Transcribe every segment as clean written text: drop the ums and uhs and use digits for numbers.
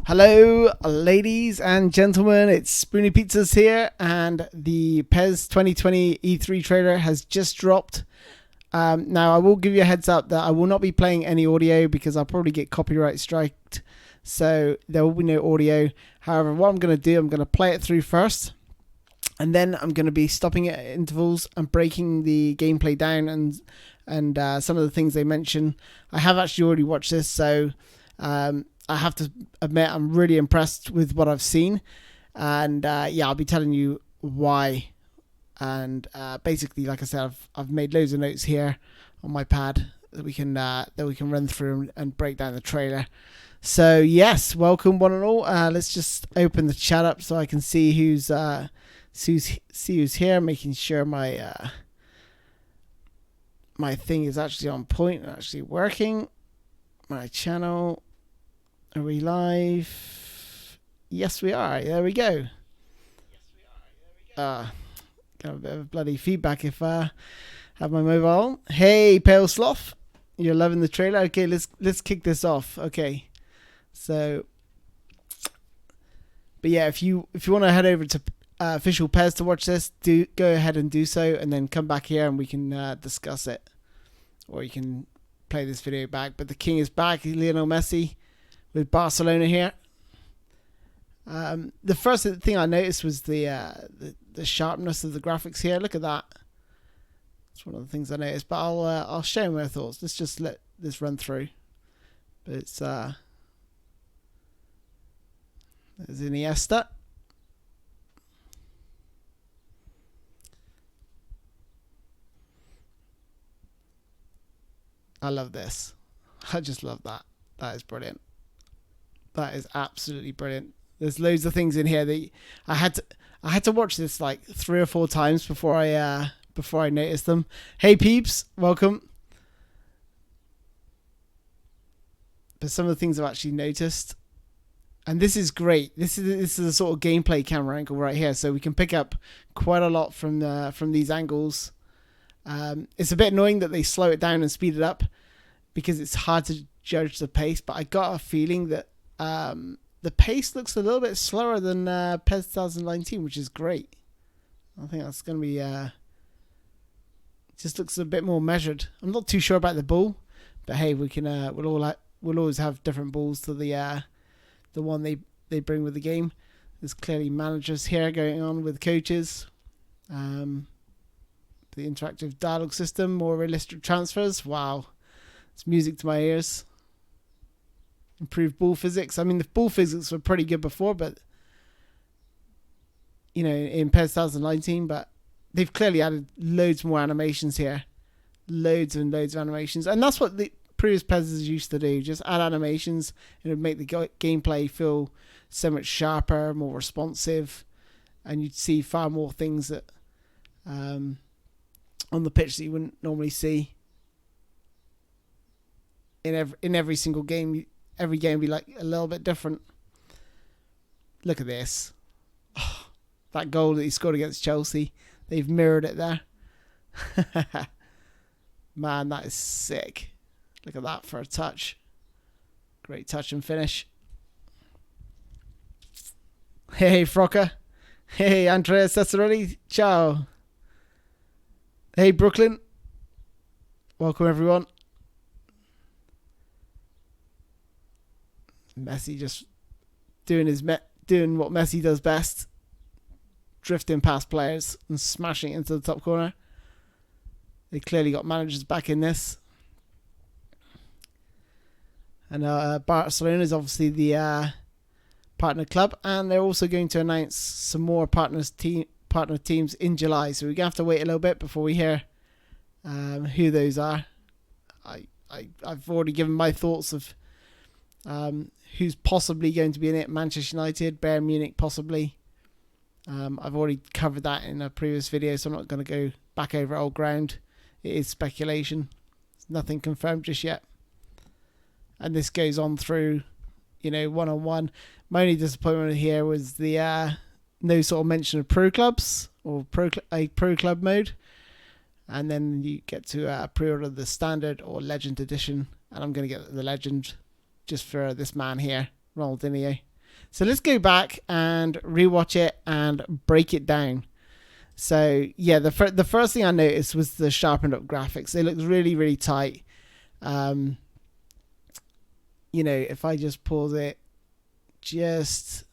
Hello, ladies and gentlemen, it's SpoonyPizzas here, and the PES 2020 E3 trailer has just dropped. Now, I will give you a heads up that I will not be playing any audio because I'll probably get copyright striked, so there will be no audio. However, what I'm going to do, I'm going to play it through first, and then I'm going to be stopping it at intervals and breaking the gameplay down and some of the things they mention. I have actually already watched this, so I have to admit I'm really impressed with what I've seen, and yeah, I'll be telling you why. And basically, like I said, I've made loads of notes here on my pad that we can run through and break down the trailer. So yes, welcome one and all. Let's just open the chat up so I can see who's here, making sure my my thing is actually on point and actually working. My channel. Are we live? Yes, we are. There we go. Got a bit of bloody feedback if I have my mobile on. Hey, Pale Sloth, you're loving the trailer. Okay, let's kick this off. Okay, so, but yeah, if you want to head over to official PES to watch this, go ahead and do so, and then come back here and we can discuss it, or you can play this video back. But the king is back, Lionel Messi, with Barcelona here. The first thing I noticed was the sharpness of the graphics here. Look at that. It's one of the things I noticed. But I'll share my thoughts. Let's just let this run through. But it's there's Iniesta. I love this. I just love that. That is brilliant. That is absolutely brilliant. There's loads of things in here that I had to watch this like 3 or 4 times before I noticed them. Hey peeps, welcome. But some of the things I've actually noticed, and this is great. This is a sort of gameplay camera angle right here, so we can pick up quite a lot from these angles. It's a bit annoying that they slow it down and speed it up because it's hard to judge the pace. But I got a feeling that the pace looks a little bit slower than PES 2019, which is great. I think that's going to be just looks a bit more measured. I'm not too sure about the ball, but hey, we can we'll always have different balls to the one they bring with the game. There's clearly managers here going on with coaches. The interactive dialogue system, more realistic transfers. Wow, it's music to my ears. Improved ball physics. I mean, the ball physics were pretty good before, but you know, in PES 2019, but they've clearly added loads more animations here. Loads and loads of animations. And that's what the previous PES used to do. Just add animations and it would make the gameplay feel so much sharper, more responsive, and you'd see far more things that on the pitch that you wouldn't normally see in every single game. Every game would be like a little bit different. Look at this. Oh, that goal that he scored against Chelsea. They've mirrored it there. Man, that is sick. Look at that for a touch. Great touch and finish. Hey, Frocker. Hey, Andrea Cesarelli. Ciao. Hey, Brooklyn. Welcome, everyone. Messi just doing what Messi does best, drifting past players and smashing into the top corner. They clearly got managers back in this, and Barcelona is obviously the partner club, and they're also going to announce some more partner teams in July. So we're gonna have to wait a little bit before we hear who those are. I've already given my thoughts of who's possibly going to be in it. Manchester United, Bayern Munich possibly. I've already covered that in a previous video, so I'm not going to go back over old ground. It is speculation. It's nothing confirmed just yet. And this goes on through, you know, one-on-one. My only disappointment here was the no sort of mention of pro clubs or a pro club mode. And then you get to pre-order the standard or legend edition. And I'm going to get the legend just for this man here, Ronaldinho. So let's go back and rewatch it and break it down. So yeah, the first thing I noticed was the sharpened up graphics. They look really, really tight. You know, if I just pause it, just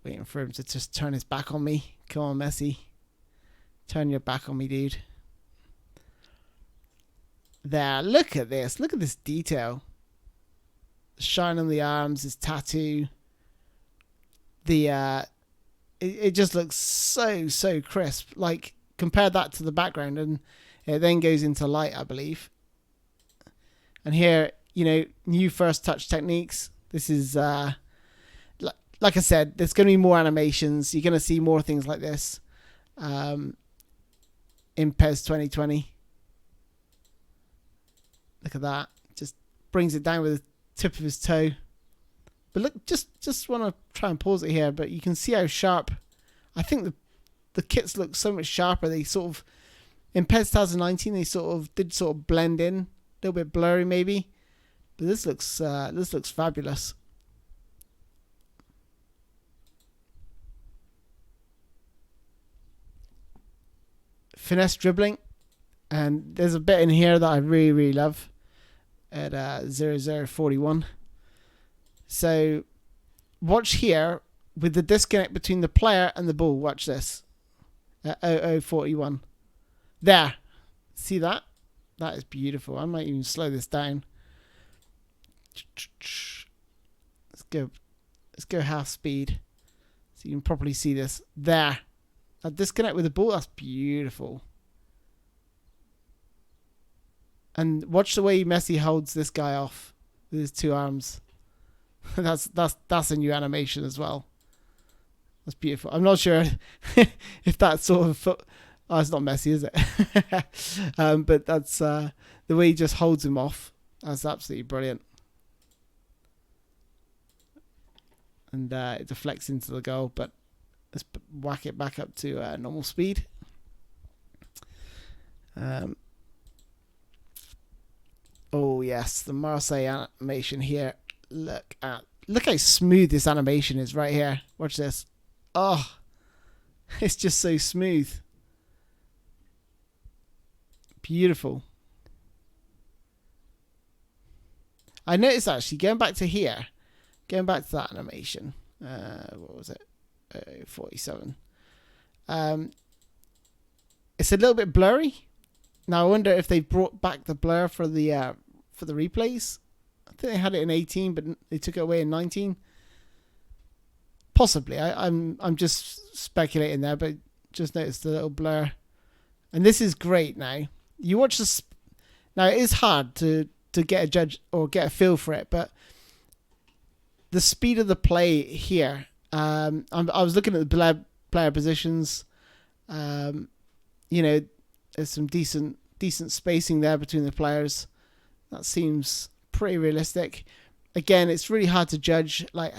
waiting for him to just turn his back on me. Come on, Messi. Turn your back on me, dude. There, look at this. Look at this detail. The shine on the arms, his tattoo. The it just looks so crisp. Like, compare that to the background, and it then goes into light, I believe. And here, you know, new first touch techniques. This is like I said, there's going to be more animations. You're going to see more things like this in PES 2020. Look at that. Just brings it down with the tip of his toe. But look, just want to try and pause it here, but you can see how sharp. I think the kits look so much sharper. They sort of, in PES 2019, they did blend in, a little bit blurry maybe. But this looks fabulous. Finesse dribbling, and there's a bit in here that I really love at 0041. So watch here with the disconnect between the player and the ball. Watch this at 0041. There, see that? That is beautiful. I might even slow this down. Let's go half speed so you can properly see this. There, that disconnect with the ball, that's beautiful. And watch the way Messi holds this guy off with his two arms. that's a new animation as well. That's beautiful. I'm not sure if that's sort of oh, it's not Messi, is it? But that's the way he just holds him off. That's absolutely brilliant. And it deflects into the goal, but let's whack it back up to normal speed. Oh yes, the Marseille animation here. Look how smooth this animation is right here. Watch this. Oh, it's just so smooth. Beautiful. I noticed actually going back to here, going back to that animation. What was it? 47. It's a little bit blurry. Now I wonder if they brought back the blur for the replays. I think they had it in 18, but they took it away in 19. Possibly. I'm just speculating there, but just noticed the little blur. And this is great now. You watch this. Now it is hard to get a judge or get a feel for it, but the speed of the play here. I was looking at the player positions. You know, there's some decent spacing there between the players. That seems pretty realistic. Again, it's really hard to judge. Like,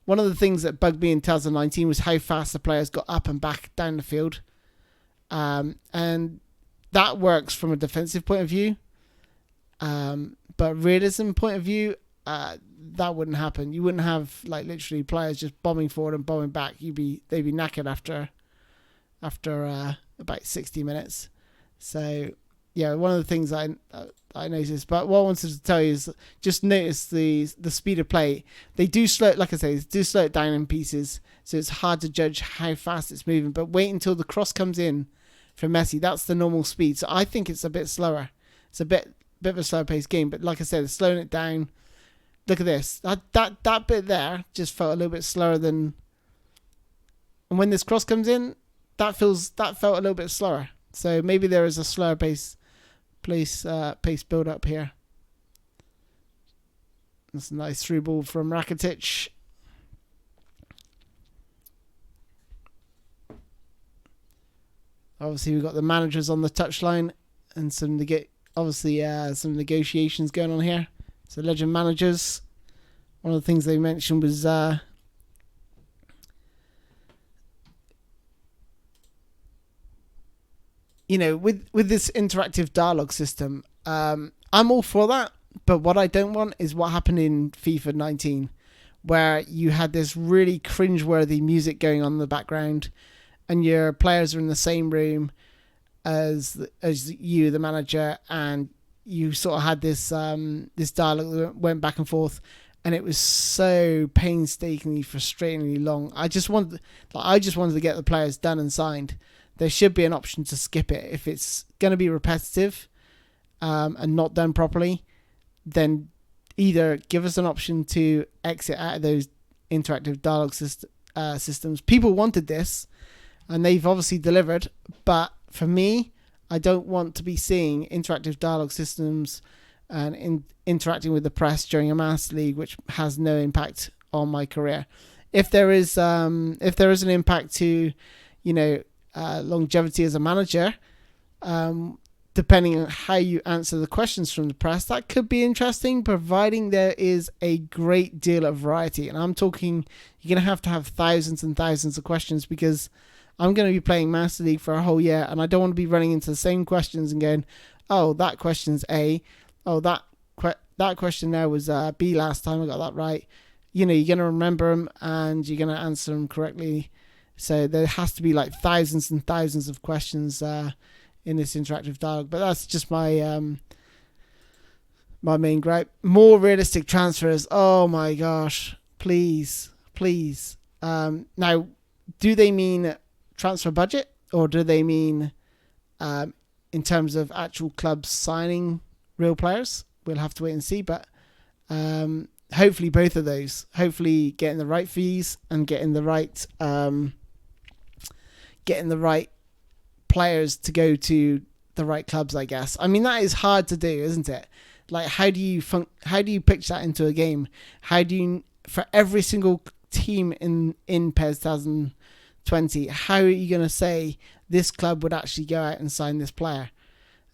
one of the things that bugged me in 2019 was how fast the players got up and back down the field. And that works from a defensive point of view. But realism point of view, that wouldn't happen. You wouldn't have like literally players just bombing forward and bombing back. They'd be knackered after about 60 minutes. So yeah, one of the things I noticed. But what I wanted to tell you is just notice the speed of play. They do slow it, like I say, they do slow it down in pieces, so it's hard to judge how fast it's moving. But wait until the cross comes in from Messi. That's the normal speed. So I think it's a bit slower. It's a bit of a slower paced game. But like I said, they're slowing it down. Look at this. That bit there just felt a little bit slower than. And when this cross comes in, that felt a little bit slower. So maybe there is a slower pace build up here. That's a nice through ball from Rakitic. Obviously, we've got the managers on the touchline and some negotiations going on here. So legend managers. One of the things they mentioned was you know, with this interactive dialogue system, I'm all for that. But what I don't want is what happened in FIFA 19, where you had this really cringeworthy music going on in the background, and your players are in the same room as you, the manager, and you sort of had this this dialogue that went back and forth, and it was so painstakingly, frustratingly long. I just wanted to get the players done and signed. There should be an option to skip it if it's going to be repetitive and not done properly. Then either give us an option to exit out of those interactive dialogue systems. People wanted this, and they've obviously delivered. But for me, I don't want to be seeing interactive dialogue systems and interacting with the press during a Master League, which has no impact on my career. If there is an impact to, longevity as a manager, depending on how you answer the questions from the press, that could be interesting, providing there is a great deal of variety. And I'm talking, you're going to have thousands and thousands of questions, because I'm going to be playing Master League for a whole year, and I don't want to be running into the same questions and going, oh, that question's A. Oh, that question there was B last time. I got that right. You're going to remember them, and you're going to answer them correctly. So there has to be like thousands and thousands of questions in this interactive dialogue. But that's just my my main gripe. More realistic transfers. Oh my gosh. Please. Now, do they mean transfer budget, or do they mean in terms of actual clubs signing real players? We'll have to wait and see. But hopefully both of those. Hopefully getting the right fees and getting the right players to go to the right clubs, I guess. I mean, that is hard to do, isn't it? Like, how do you pitch that into a game? How do you, for every single team in PES 2020, how are you going to say this club would actually go out and sign this player?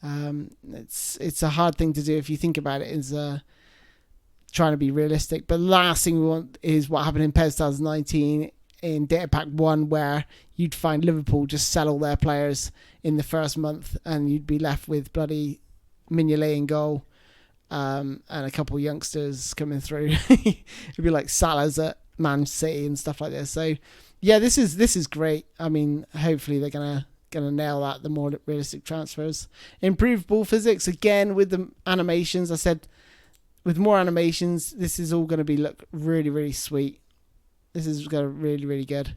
It's a hard thing to do if you think about it, is trying to be realistic. But the last thing we want is what happened in PES 2019 in Data Pack 1, where you'd find Liverpool just sell all their players in the first month, and you'd be left with bloody Mignolet in goal, and a couple of youngsters coming through. It'd be like Salah's at Man City and stuff like this. So yeah, this is great. I mean, hopefully they're gonna nail that, the more realistic transfers. Improved ball physics, again with the animations. I said with more animations, this is all going to look really, really sweet. This is going to really, really good.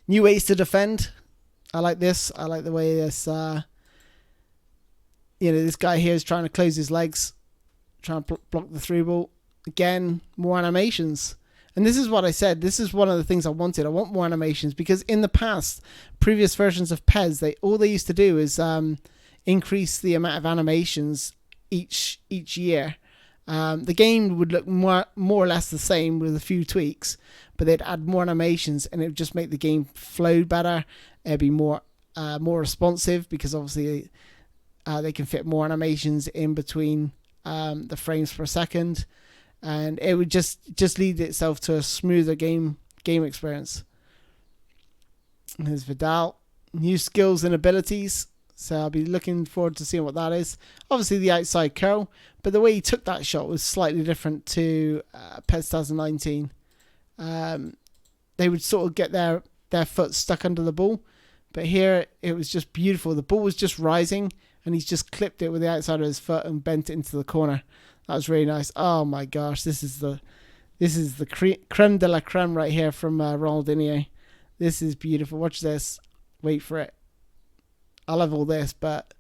New ways to defend. I like this. I like the way this, this guy here is trying to close his legs, trying to block the through ball. Again, more animations. And this is what I said. This is one of the things I wanted. I want more animations, because in the past, previous versions of PES, all they used to do is increase the amount of animations each year. The game would look more or less the same with a few tweaks, but they'd add more animations, and it would just make the game flow better. It'd be more responsive, because obviously they can fit more animations in between the frames per second, and it would just lead itself to a smoother game experience. Here's Vidal. New skills and abilities. So I'll be looking forward to seeing what that is. Obviously the outside curl, but the way he took that shot was slightly different to PES 2019. They would sort of get their foot stuck under the ball, but here it was just beautiful. The ball was just rising, and he's just clipped it with the outside of his foot and bent it into the corner. That was really nice. Oh my gosh, this is the creme de la creme right here from Ronaldinho. This is beautiful. Watch this. Wait for it. I love all this, but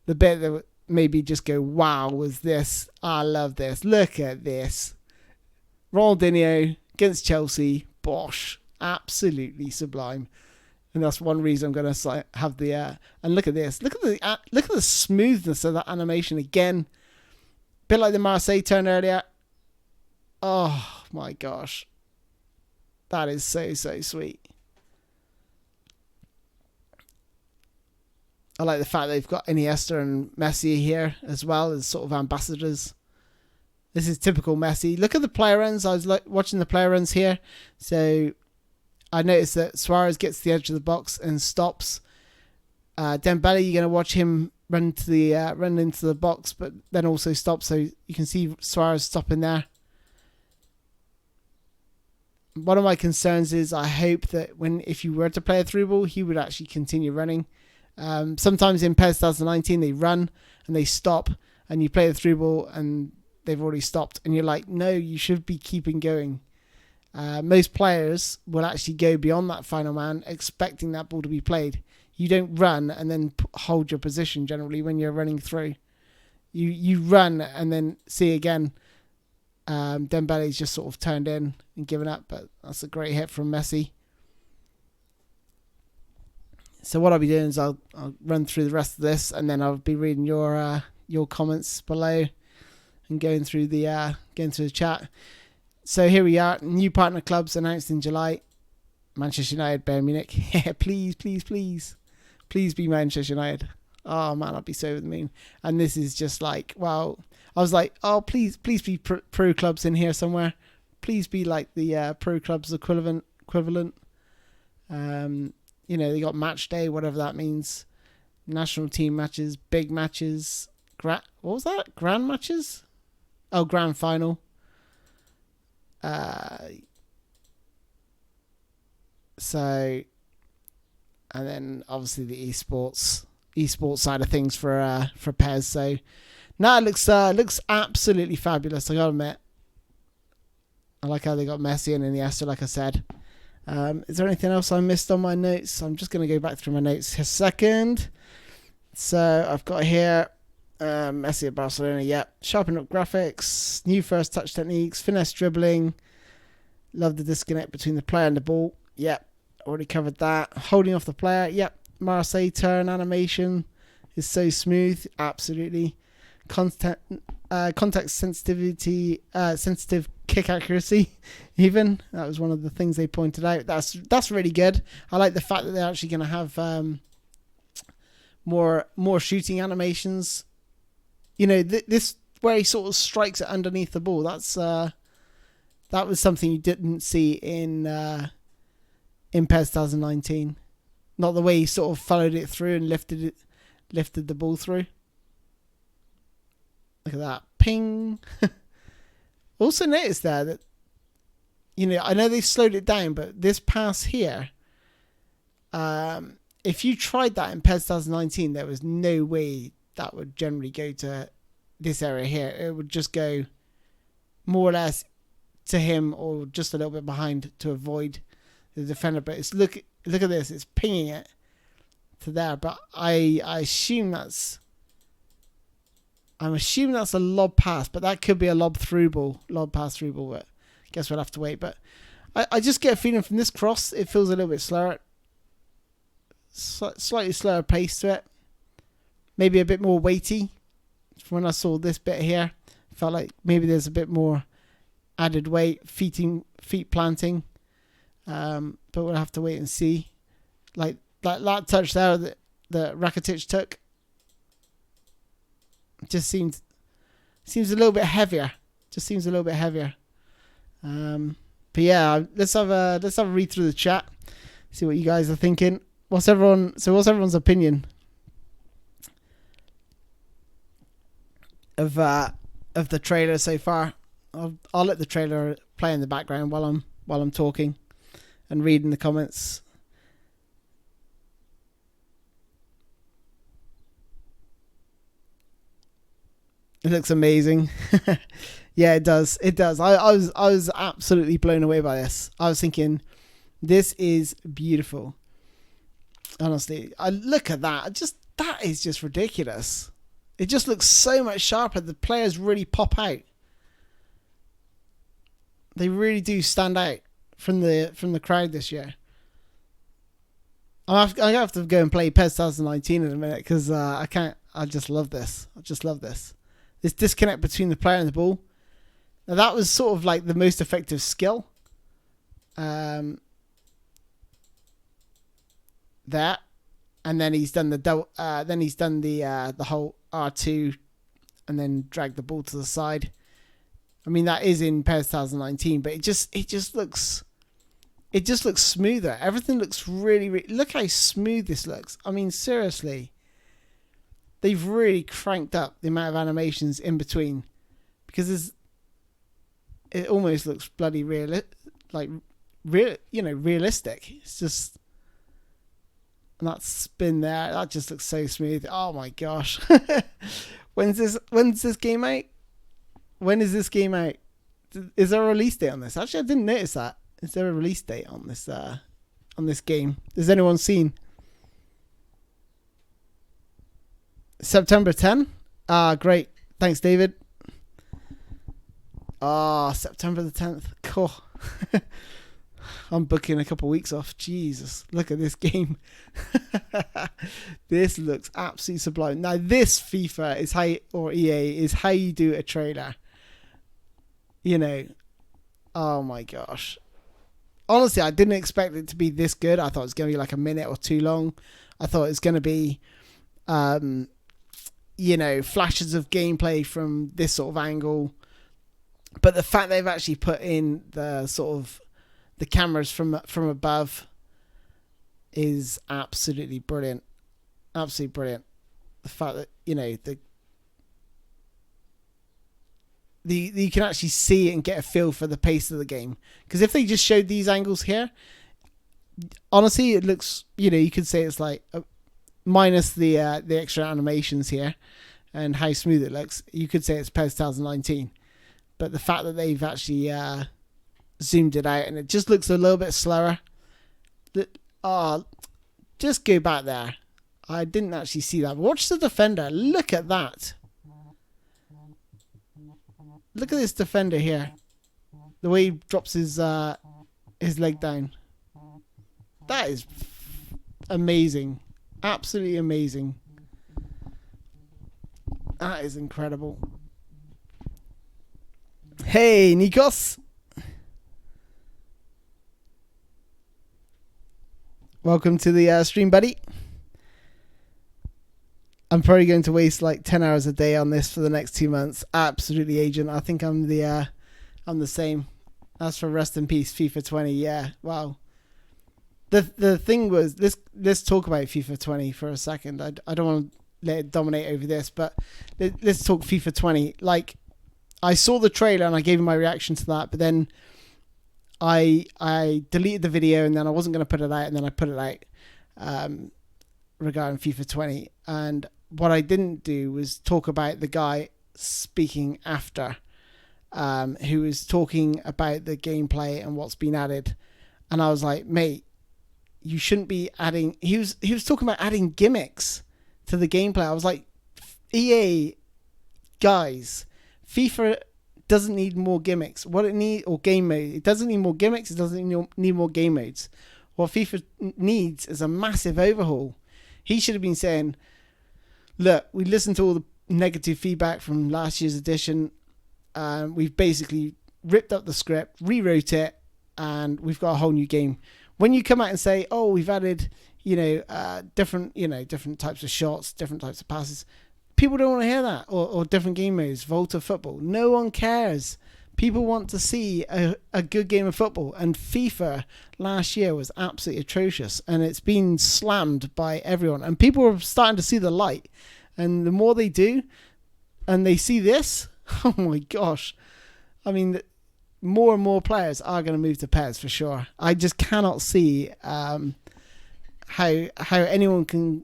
the bit that made me just go, wow, was this. I love this. Look at this. Ronaldinho against Chelsea. Bosh. Absolutely sublime. And that's one reason I'm going to have the... and look at this. Look at the smoothness of that animation again. Bit like the Marseille turn earlier. Oh, my gosh. That is so, so sweet. I like the fact they've got Iniesta and Messi here as well as sort of ambassadors. This is typical Messi. Look at the player runs. I was watching the player runs here. So I noticed that Suarez gets to the edge of the box and stops. Dembele, you're going to watch him run into the box, but then also stop. So you can see Suarez stopping there. one of my concerns is I hope that if you were to play a through ball, he would actually continue running. Sometimes in PES 2019 they run and they stop, and you play the through ball and they've already stopped, and you're like, no, you should be keeping going. Most players will actually go beyond that final man, expecting that ball to be played. You don't run and then hold your position generally when you're running through. You run and then see again. Dembele's just sort of turned in and given up, but that's a great hit from Messi. So what I'll be doing is I'll run through the rest of this, and then I'll be reading your comments below and going through the chat. So here we are. New partner clubs announced in July. Manchester United, Bayern Munich. Yeah, please be Manchester United. Oh man, I'd be so over the moon. And this is just like, well, I was like, oh please be pro clubs in here somewhere. Please be like the pro clubs equivalent. They got match day, whatever that means. National team matches, big matches. What was that? Grand matches? Oh, grand final. So, and then obviously the esports side of things for PES. So now it looks absolutely fabulous. I gotta admit, I like how they got Messi and Iniesta, like I said. Is there anything else I missed on my notes? I'm just gonna go back through my notes a second. So I've got here Messi at Barcelona. Yep. Sharpen up graphics, new first touch techniques, finesse dribbling. Love the disconnect between the player and the ball. Yep. Already covered that. Holding off the player. Yep. Marseille turn animation is so smooth. Absolutely. Contact sensitivity, sensitive kick accuracy. Even that was one of the things they pointed out. That's really good. I like the fact that they're actually going to have more shooting animations. This where he sort of strikes it underneath the ball. That was something you didn't see in PES 2019. Not the way he sort of followed it through and lifted the ball through. Look at that. Ping. Also noticed there that, I know they've slowed it down, but this pass here, if you tried that in PES 2019, there was no way that would generally go to this area here. It would just go more or less to him or just a little bit behind to avoid the defender. But look at this. It's pinging it to there. But I'm assuming that's a lob pass, but that could be a lob pass through ball. But I guess we'll have to wait. But I just get a feeling from this cross, it feels a little bit slower. Slightly slower pace to it. Maybe a bit more weighty. From when I saw this bit here, felt like maybe there's a bit more added weight, feet planting. But we'll have to wait and see. Like that touch there that Rakitic took. Just seems a little bit heavier. But yeah, let's have a read through the chat. See what you guys are thinking. What's everyone's opinion of the trailer so far? I'll let the trailer play in the background while I'm talking and reading the comments. It looks amazing. Yeah, it does. I was absolutely blown away by this. I was thinking, this is beautiful. Honestly, I look at that. That is just ridiculous. It just looks so much sharper. The players really pop out. They really do stand out from the crowd this year. I'm gonna have to go and play PES 2019 in a minute because I can't. I just love this. This disconnect between the player and the ball. Now that was sort of like the most effective skill. That, and then he's done the double. Then he's done the whole R2, and then drag the ball to the side. I mean that is in PES 2019, but it just looks smoother. Everything looks really look how smooth this looks. I mean seriously, they've really cranked up the amount of animations in between because it almost looks bloody real. Like realistic. It's just, and that spin there, that just looks so smooth. Oh my gosh. When's this game out? When is this game out? Is there a release date on this? Actually, I didn't notice that. Is there a release date on this game? Has anyone seen? September 10? Ah, great. Thanks, David. Ah, September the 10th. Cool. I'm booking a couple of weeks off. Jesus, look at this game. This looks absolutely sublime. Now, this FIFA is or EA is how you do a trailer. You know, oh my gosh. Honestly, I didn't expect it to be this good. I thought it was going to be like a minute or two long. I thought it was going to be, flashes of gameplay from this sort of angle. But the fact they've actually put in the sort of the cameras from above is absolutely brilliant. Absolutely brilliant. The fact that, you can actually see and get a feel for the pace of the game. Because if they just showed these angles here, honestly, it looks, you could say it's like minus the extra animations here and how smooth it looks. You could say it's PES 2019. But the fact that they've actually zoomed it out and it just looks a little bit slower. Just go back there. I didn't actually see that. Watch the defender. Look at that. Look at this defender here. The way he drops his leg down. That is amazing. Absolutely amazing. That is incredible. Hey, Nikos. Welcome to the stream, buddy. I'm probably going to waste like 10 hours a day on this for the next 2 months. Absolutely, Agent. I think I'm the same. As for rest in peace, FIFA 20. Yeah, wow. The thing was, let's talk about FIFA 20 for a second. I don't want to let it dominate over this, but let's talk FIFA 20. Like, I saw the trailer and I gave my reaction to that, but then I deleted the video and then I wasn't going to put it out, and then I put it out regarding FIFA 20. And what I didn't do was talk about the guy speaking after, who was talking about the gameplay and what's been added. And I was like, mate, you shouldn't be adding. He was talking about adding gimmicks to the gameplay. I was like, EA guys, FIFA doesn't need more gimmicks. What it needs, or game mode, it doesn't need more gimmicks. It doesn't need more game modes. What FIFA needs is a massive overhaul. He should have been saying, look, we listened to all the negative feedback from last year's edition. We've basically ripped up the script, rewrote it, and we've got a whole new game. When you come out and say, oh, we've added, different types of shots, different types of passes, people don't want to hear that. Or different game modes, Volta football. No one cares. People want to see a good game of football. And FIFA last year was absolutely atrocious. And it's been slammed by everyone. And people are starting to see the light. And the more they do, and they see this, oh my gosh. I mean, more and more players are going to move to PES for sure. I just cannot see how anyone can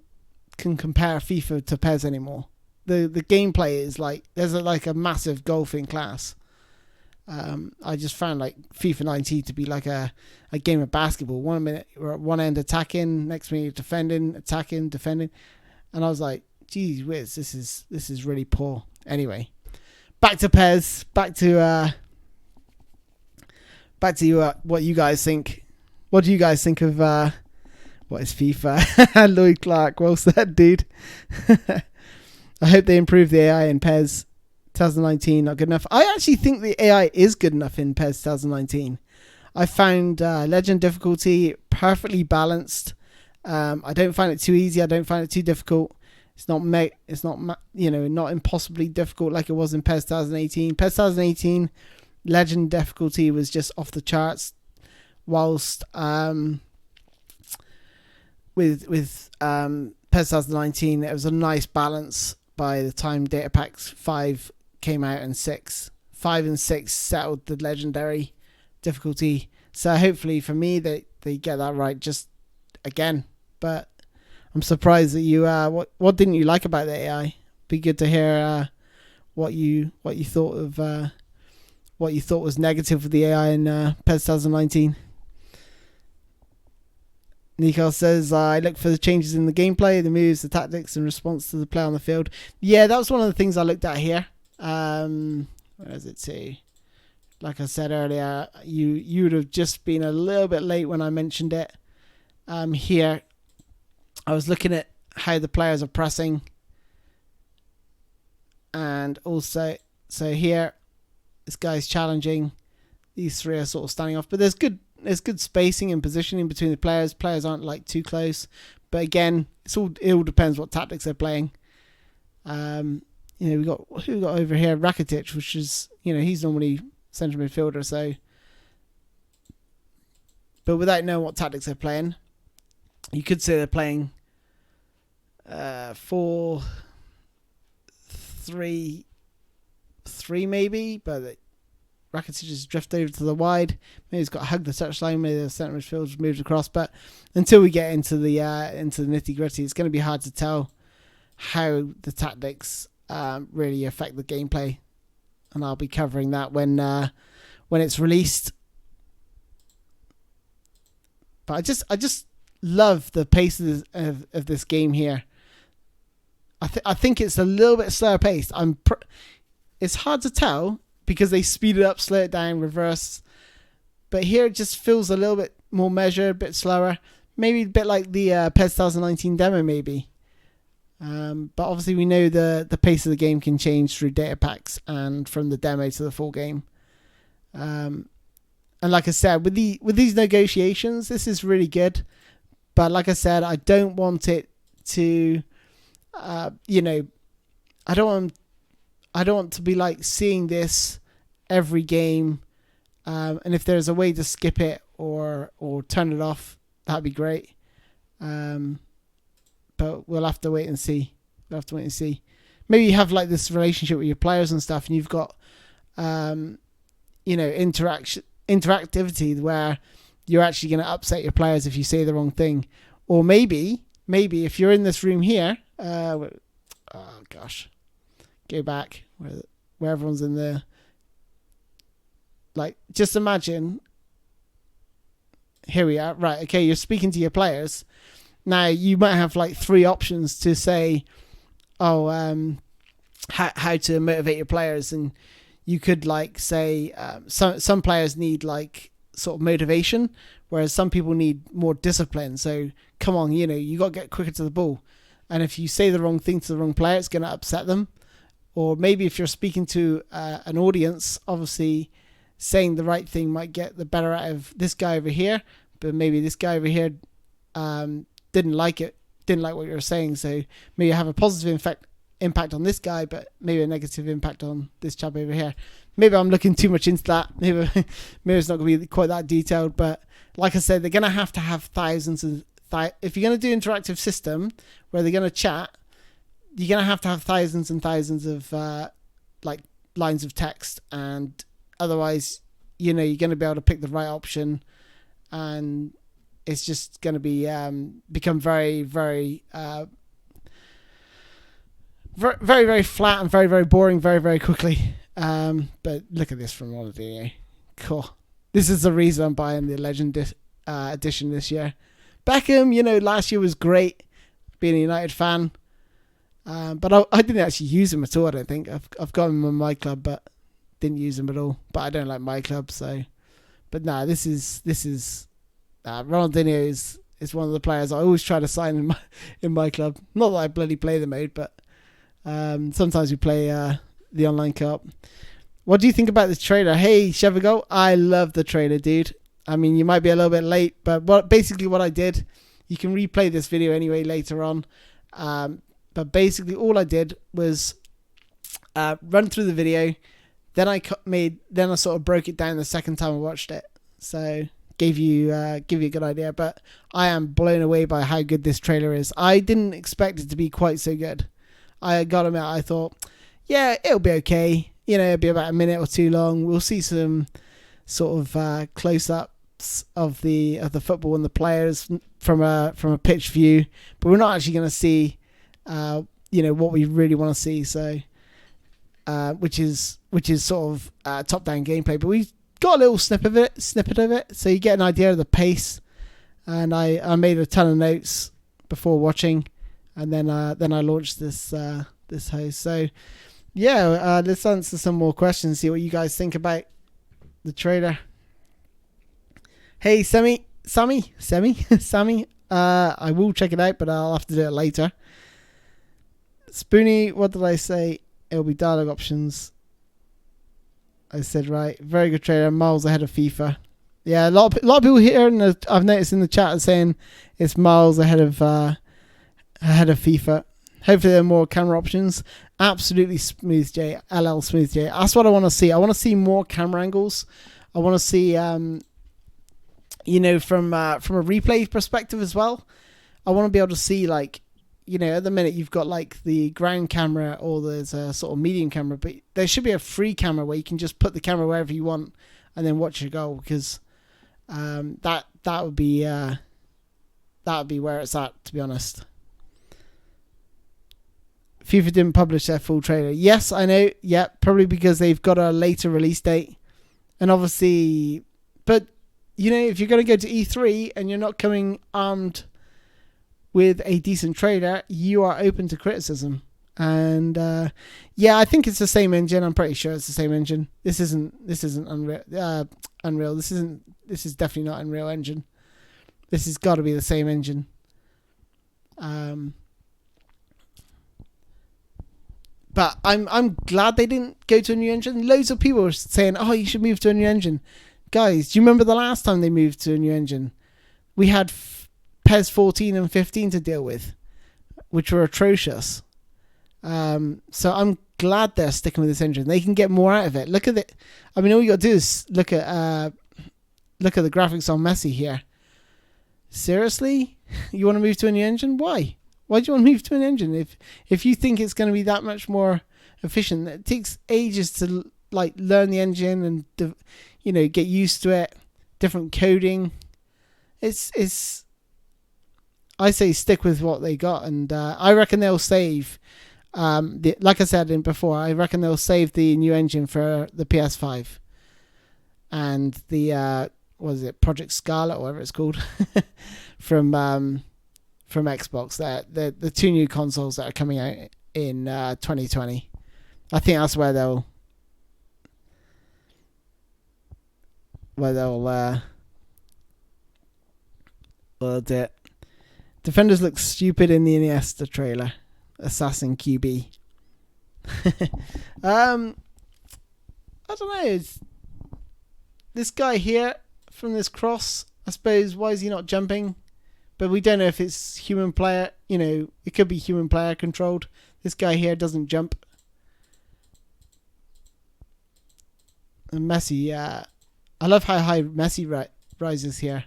compare FIFA to PES anymore. The gameplay is like, there's a massive gulf in class. I just found like FIFA 19 to be like a game of basketball. 1 minute we're at one end attacking, next minute defending, attacking, defending, and I was like, geez whiz, this is really poor. Anyway, back to PES, back to what you guys think. What do you guys think of what is FIFA? Lloyd Clark, well said, dude. I hope they improve the AI in PES 2019. Not good enough. I actually think the AI is good enough in PES 2019. I found legend difficulty perfectly balanced. I don't find it too easy. I don't find it too difficult. It's not not impossibly difficult like it was in PES 2018. PES 2018 legend difficulty was just off the charts, whilst with PES 2019 it was a nice balance. By the time Data Packs 5 came out and 6, 5 and 6 settled the legendary difficulty. So hopefully for me they get that right just again. But I'm surprised that you what didn't you like about the AI? Be good to hear what you thought of what you thought was negative with the AI in PES 2019. Nico says, I look for the changes in the gameplay, the moves, the tactics, in response to the play on the field. Yeah, that was one of the things I looked at here. Where is it to? Like I said earlier, you would have just been a little bit late when I mentioned it. Here, I was looking at how the players are pressing. And also, so here, this guy's challenging. These three are sort of standing off. But there's good spacing and positioning between the players. Players aren't like too close. But again, it all depends what tactics they're playing. We got over here, Rakitic, which is, he's normally central midfielder, so, but without knowing what tactics they're playing, you could say they're playing 4-3-3 maybe, but Rakitic just drift over to the wide. Maybe he's got to hug the touchline. Maybe the centre midfielder moves across. But until we get into the nitty gritty, it's going to be hard to tell how the tactics really affect the gameplay, and I'll be covering that when it's released. But I just love the pace of this game here. I think it's a little bit slower paced. It's hard to tell because they speed it up, slow it down, reverse. But here it just feels a little bit more measured, a bit slower. Maybe a bit like the PES 2019 demo, maybe. But obviously we know the pace of the game can change through data packs and from the demo to the full game. And like I said, with these negotiations, this is really good. But like I said, I don't want it to, I don't want to be like seeing this every game. And if there's a way to skip it or turn it off, that'd be great. But we'll have to wait and see. Maybe you have like this relationship with your players and stuff, and you've got, interactivity where you're actually going to upset your players if you say the wrong thing. Or maybe if you're in this room here, go back where everyone's in there. Like, just imagine. Here we are. Right. Okay. You're speaking to your players. Now you might have like 3 options to say, how to motivate your players, and you could like say some players need like sort of motivation, whereas some people need more discipline. So come on, you got to get quicker to the ball, and if you say the wrong thing to the wrong player, it's going to upset them. Or maybe if you're speaking to an audience, obviously saying the right thing might get the better out of this guy over here, but maybe this guy over here didn't like what you were saying. So maybe have a positive impact on this guy, but maybe a negative impact on this chap over here. Maybe I'm looking too much into that. Maybe it's not going to be quite that detailed. But like I said, they're going to have thousands of... if you're going to do interactive system where they're going to chat, you're going to have thousands and thousands of like lines of text, and otherwise, you're going to be able to pick the right option, and it's just going to be become very, very, very, very, very flat and very, very boring very, very quickly. But look at this from Ronaldo. Cool. This is the reason I'm buying the Legend edition this year. Beckham, last year was great, being a United fan. But I didn't actually use him at all, I don't think. I've got him on my club, but didn't use him at all. But I don't like my club, so... But no, this is Ronaldinho is one of the players I always try to sign in my club. Not that I bloody play the mode, but sometimes we play the online co-op. What do you think about this trailer? Hey, Chevago, I love the trailer, dude. I mean, you might be a little bit late, but basically what I did, you can replay this video anyway later on. But basically all I did was run through the video. Then I sort of broke it down the second time I watched it. So give you a good idea. But I am blown away by how good this trailer is. I didn't expect it to be quite so good. I got him out. I thought, yeah, it'll be okay. It'll be about a minute or two long. We'll see some sort of close-up clips of the football and the players from a pitch view, but we're not actually going to see what we really want to see. So which is sort of top down gameplay, but we've got a little snippet of it, so you get an idea of the pace. And I made a ton of notes before watching, and then I launched this host. So yeah, let's answer some more questions. See what you guys think about the trailer. Hey, Sammy. I will check it out, but I'll have to do it later. Spoony, what did I say? It'll be dialogue options. I said right. Very good trailer. Miles ahead of FIFA. Yeah, a lot of people here, and I've noticed in the chat are saying it's miles ahead of FIFA. Hopefully there are more camera options. Absolutely, Smooth J, LL Smooth J. That's what I want to see. I want to see more camera angles. I want to see, from a replay perspective as well. I want to be able to see, like, at the minute you've got like the ground camera, or there's a sort of medium camera, but there should be a free camera where you can just put the camera wherever you want and then watch your goal, because that would be where it's at, to be honest. FIFA didn't publish their full trailer. Yes, I know. Yeah, probably because they've got a later release date, and obviously, but if you're going to go to E3 and you're not coming armed with a decent trailer, you are open to criticism. And I think it's the same engine. I'm pretty sure it's the same engine. This isn't Unreal. This is definitely not Unreal Engine. This has got to be the same engine. But I'm glad they didn't go to a new engine. Loads of people were saying, "Oh, you should move to a new engine." Guys, do you remember the last time they moved to a new engine? We had PES 14 and 15 to deal with, which were atrocious. So I'm glad they're sticking with this engine. They can get more out of it. Look at it. I mean, all you got to do is look at the graphics on Messi here. Seriously? You want to move to a new engine? Why? Why do you want to move to an engine? If you think it's going to be that much more efficient, it takes ages to like learn the engine and get used to it. Different coding. It's. I say stick with what they got, and I reckon they'll save. Like I said before, I reckon they'll save the new engine for the PS5 and the Project Scarlet, or whatever it's called, from Xbox. The two new consoles that are coming out in 2020. I think that's where they'll do it. Defenders look stupid in the Iniesta trailer. Assassin QB. I don't know. This guy here from this cross, I suppose, why is he not jumping? But we don't know if it's human player. It could be human player controlled. This guy here doesn't jump. And Messi, I love how high Messi rises here,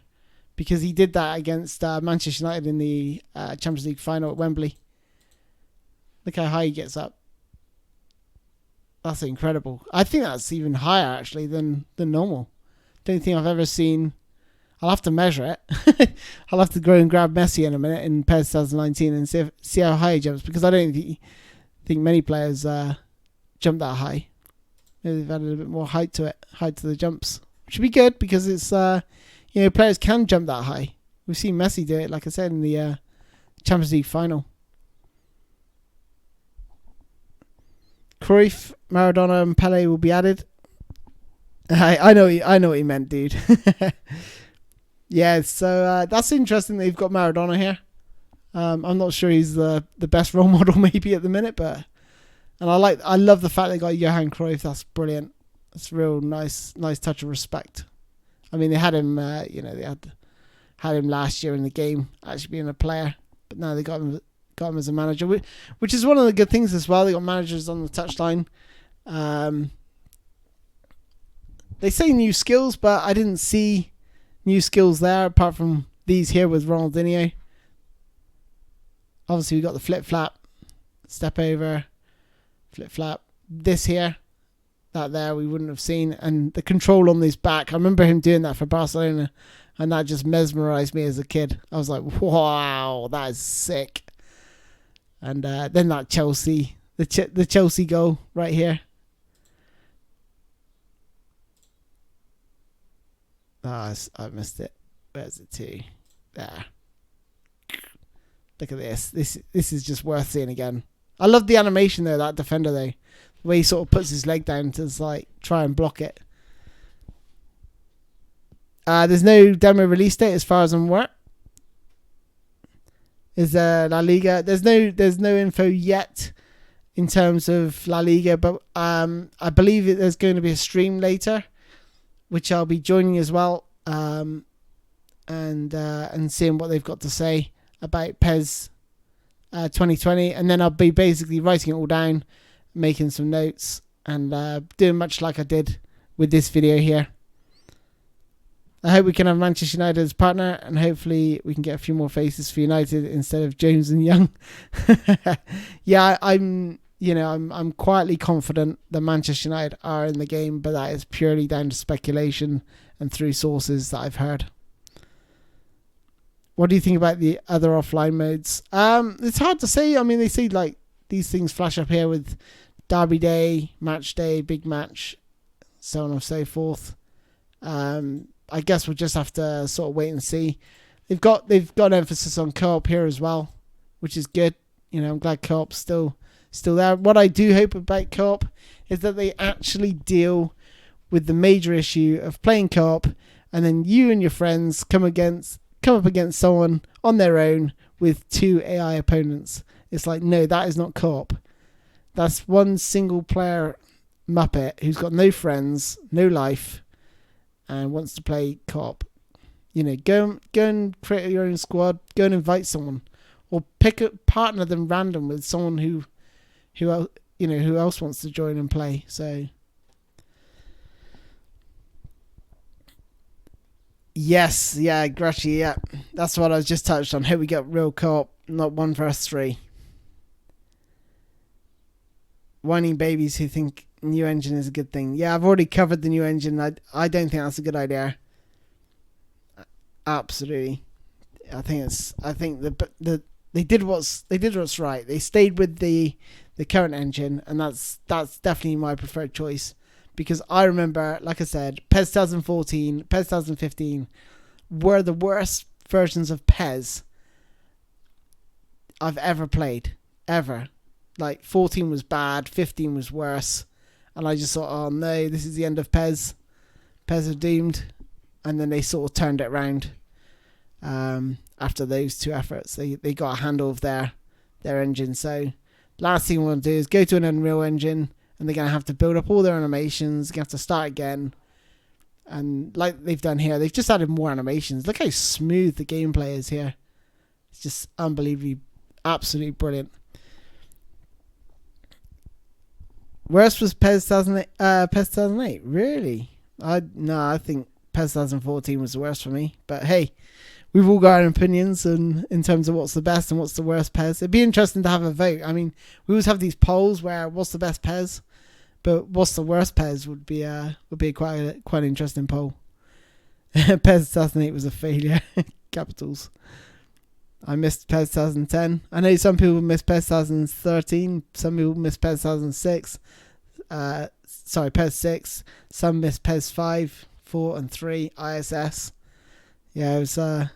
because he did that against Manchester United in the Champions League final at Wembley. Look how high he gets up. That's incredible. I think that's even higher actually than normal. Don't think I've ever seen. I'll have to measure it. I'll have to go and grab Messi in a minute in PES 2019 and see how high he jumps, because I don't think many players jump that high. Maybe they've added a bit more height to the jumps, which would be good, because it's players can jump that high. We've seen Messi do it, like I said, in the Champions League final. Cruyff, Maradona, and Pele will be added. I know what you meant, dude. Yeah, so that's interesting. They've got Maradona here. I'm not sure he's the best role model maybe at the minute, but I love the fact they got Johan Cruyff. That's brilliant. It's a real nice touch of respect. I mean, they had him. They had him last year in the game, actually being a player, but now they got him as a manager, which is one of the good things as well. They got managers on the touchline. They say new skills, but I didn't see new skills there apart from these here with Ronaldinho. Obviously, we got the flip flap, step over, flip flap. This here, that there we wouldn't have seen. And the control on his back, I remember him doing that for Barcelona, and that just mesmerized me as a kid. I was like, wow, that is sick. And then that Chelsea, the Chelsea goal right here. I missed it. Where's it to? There. Look at this. This is just worth seeing again. I love the animation though, that defender though. The way he sort of puts his leg down to like try and block it. There's no demo release date as far as I'm aware. Is La Liga? There's no info yet in terms of La Liga, but I believe there's going to be a stream later, which I'll be joining as well, and seeing what they've got to say about PES 2020, and then I'll be basically writing it all down, making some notes, and doing much like I did with this video here. I hope we can have Manchester United as partner, and hopefully we can get a few more faces for United instead of Jones and Young. Yeah, I'm quietly confident that Manchester United are in the game, but that is purely down to speculation and through sources that I've heard. What do you think about the other offline modes? It's hard to say. I mean, they say like these things flash up here with Derby Day, Match Day, Big Match, so on and so forth. I guess we'll just have to sort of wait and see. They've got an emphasis on co-op here as well, which is good. You know, I'm glad co-op's still there. What I do hope about co-op is that they actually deal with the major issue of playing co-op, and then you and your friends come up against someone on their own with 2 AI opponents. It's like, no, that is not co-op. That's one single player muppet who's got no friends, no life, and wants to play co-op. You know, go and create your own squad. Go and invite someone, or partner them random with someone who else wants to join and play. So yes, yeah, Grachi, yeah, that's what I was just touched on. Hope we get real co-op, not 1 vs 3. Whining babies who think new engine is a good thing. Yeah, I've already covered the new engine. I don't think that's a good idea. Absolutely, I think they did what's right. They stayed with the current engine, and that's definitely my preferred choice, because I remember, like I said, PES 2014, PES 2015 were the worst versions of PES I've ever played, ever. Like 14 was bad, 15 was worse. And I just thought, oh no, this is the end of PES. PES are doomed. And then they sort of turned it around. After those 2 efforts, they got a handle of their engine. So last thing we want to do is go to an Unreal Engine, and they're going to have to build up all their animations. They're going to have to start again. And like they've done here, they've just added more animations. Look how smooth the gameplay is here. It's just unbelievably, absolutely brilliant. Worst was PES 2008. Really? I think PES 2014 was the worst for me. But hey, we've all got our opinions in terms of what's the best and what's the worst PES. It'd be interesting to have a vote. I mean, we always have these polls where what's the best PES, but what's the worst PES would be quite an interesting poll. PES 2008 was a failure. Capitals. I missed PES 2010. I know some people missed PES 2013. Some people missed PES 2006. PES 6. Some missed PES 5, 4, and 3. ISS. Yeah, it was. No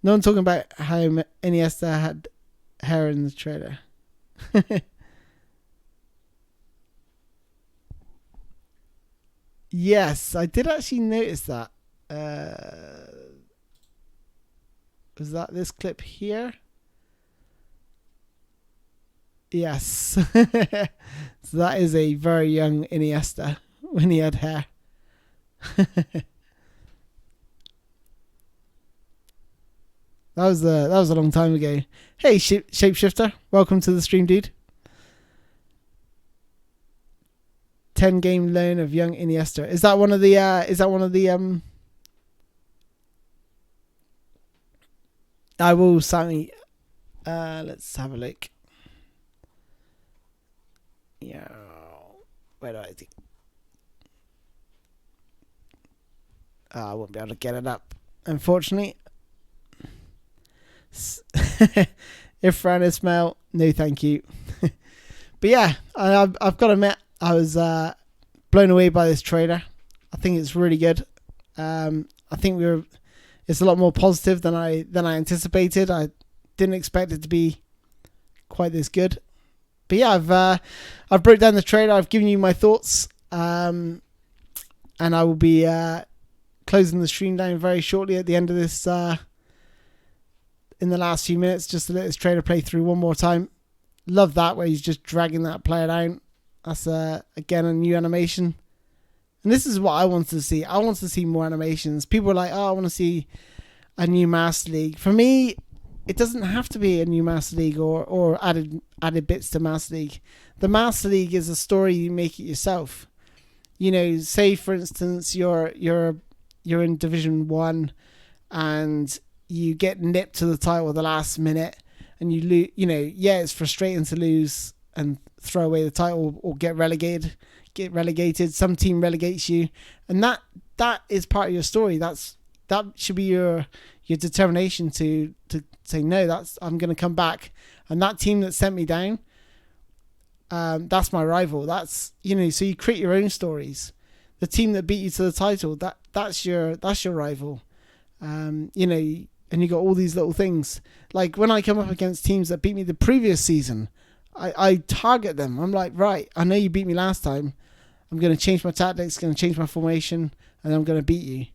one talking about how Iniesta had hair in the trailer. Yes, I did actually notice that. Was that this clip here? Yes. So that is a very young Iniesta when he had hair. That was a long time ago. Hey, Shapeshifter, welcome to the stream, dude. 10-game loan of young Iniesta. Is that one of the? I will certainly. Let's have a look. Yeah. Where do I think? I won't be able to get it up, unfortunately. Ifran Ismail, no thank you. But yeah, I've got to admit, I was blown away by this trailer. I think it's really good. I think it's a lot more positive than I anticipated. I didn't expect it to be quite this good. But yeah, I've broke down the trailer. I've given you my thoughts, and I will be closing the stream down very shortly at the end of this. In the last few minutes, just to let this trailer play through one more time. Love that, where he's just dragging that player down. That's again a new animation, and this is what I wanted to see. I wanted to see more animations. People are like, "Oh, I want to see a new Master League." For me, it doesn't have to be a new Master League or added bits to Master League. The Master League is a story, you make it yourself. You know, say for instance you're in Division 1 and you get nipped to the title at the last minute and you lose. You know, yeah, it's frustrating to lose and throw away the title or get relegated. Some team relegates you, and that is part of your story. That should be your determination to say no. I'm going to come back, and that team that sent me down, that's my rival. That's, you know, so you create your own stories. The team that beat you to the title, that's your rival. You know, and you got all these little things. Like when I come up against teams that beat me the previous season, I target them. I'm like, right, I know you beat me last time. I'm going to change my tactics, going to change my formation, and I'm going to beat you.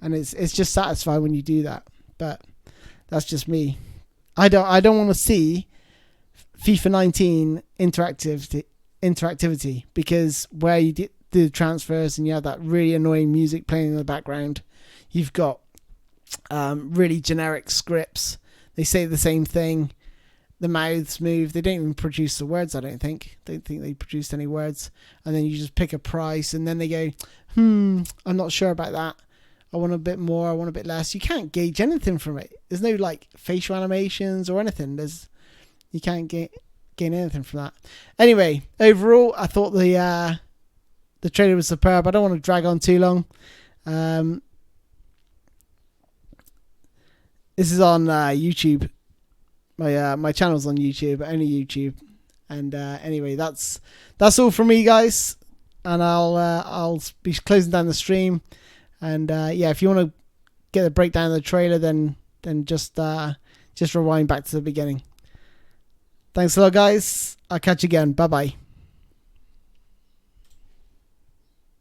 And it's just satisfying when you do that. But that's just me. I don't want to see FIFA 19 interactivity, because where you do the transfers and you have that really annoying music playing in the background, you've got really generic scripts. They say the same thing. The mouths move. They don't even produce the words, I don't think. Don't think they produced any words. And then you just pick a price and then they go, I'm not sure about that. I want a bit more, I want a bit less. You can't gauge anything from it. There's no like facial animations or anything. You can't gain anything from that. Anyway, overall, I thought the trailer was superb. I don't want to drag on too long. This is on YouTube. My channel's on YouTube, only YouTube. And anyway, that's all from me, guys. And I'll be closing down the stream. And yeah, if you want to get a breakdown of the trailer, then just rewind back to the beginning. Thanks a lot, guys. I'll catch you again. Bye bye.